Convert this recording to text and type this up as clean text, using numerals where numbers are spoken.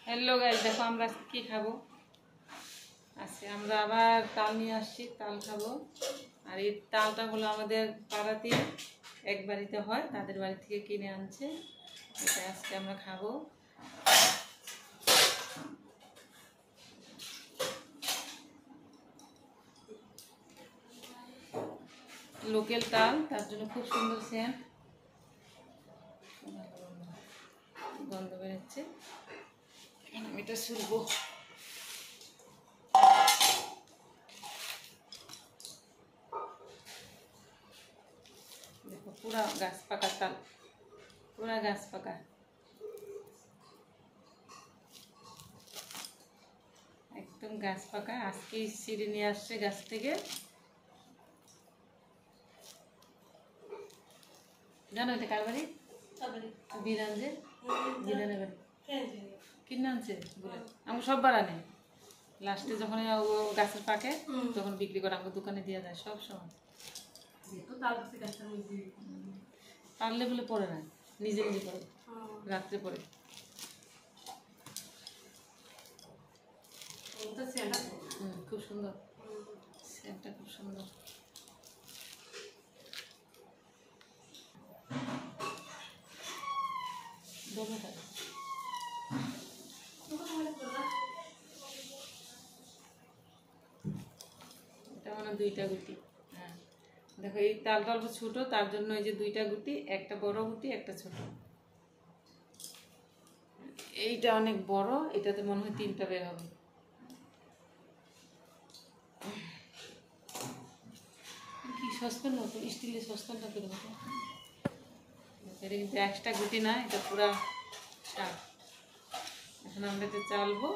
Hello guys, দেখো আমরা কি খাবো। আজকে আমরা আবার তাল নিয়ে আসছি, তাল খাবো। আর এই তালটা হলো আমাদের পাড়াতে এক বাড়িতে হয়, তাদের বাড়ি থেকে কিনে আনছে। এটা আজকে আমরা খাবো। লোকাল তাল, তার জন্য খুব সুন্দর সেন্ট, গন্ধ বেরোচ্ছে। আমি এটা শুনবো। দেখো পুরা গাছ পাকা তাল, পুরা গাছ পাকা। একদম গাছ পাকা। আজকে ছিঁড়ে নিয়ে আসছে গাছ থেকে। জানো এটা কার বাড়ি? বিরানজে, বিরানের বাড়ি কিনে আনছে বলে। আমি সববার আনে, লাস্টে যখন ও গাছের পাকে তখন বিক্রি করে আমাকে দোকানে দিয়ে যায় সব সময়। পারলে বলে পড়ে না, নিজে নিজে পড়ে, রাত্রে পড়ে। খুব সুন্দর সেন্টটা, খুব সুন্দর। এটা মানে দুইটা গুটি। হ্যাঁ দেখো, এই তালটা অল্প ছোটো, তার জন্য এই যে দুইটা গুটি, একটা বড় গুটি একটা ছোট। এইটা অনেক বড়, এটাতে মনে হয় 3টা বের হবে। কি সসপ্যান মতো, স্টিলের সসপ্যানটা করে মতো। এটা কিন্তু একটা গুটি না, এটা পুরা শাক। এখন আমরা এটা চালবো।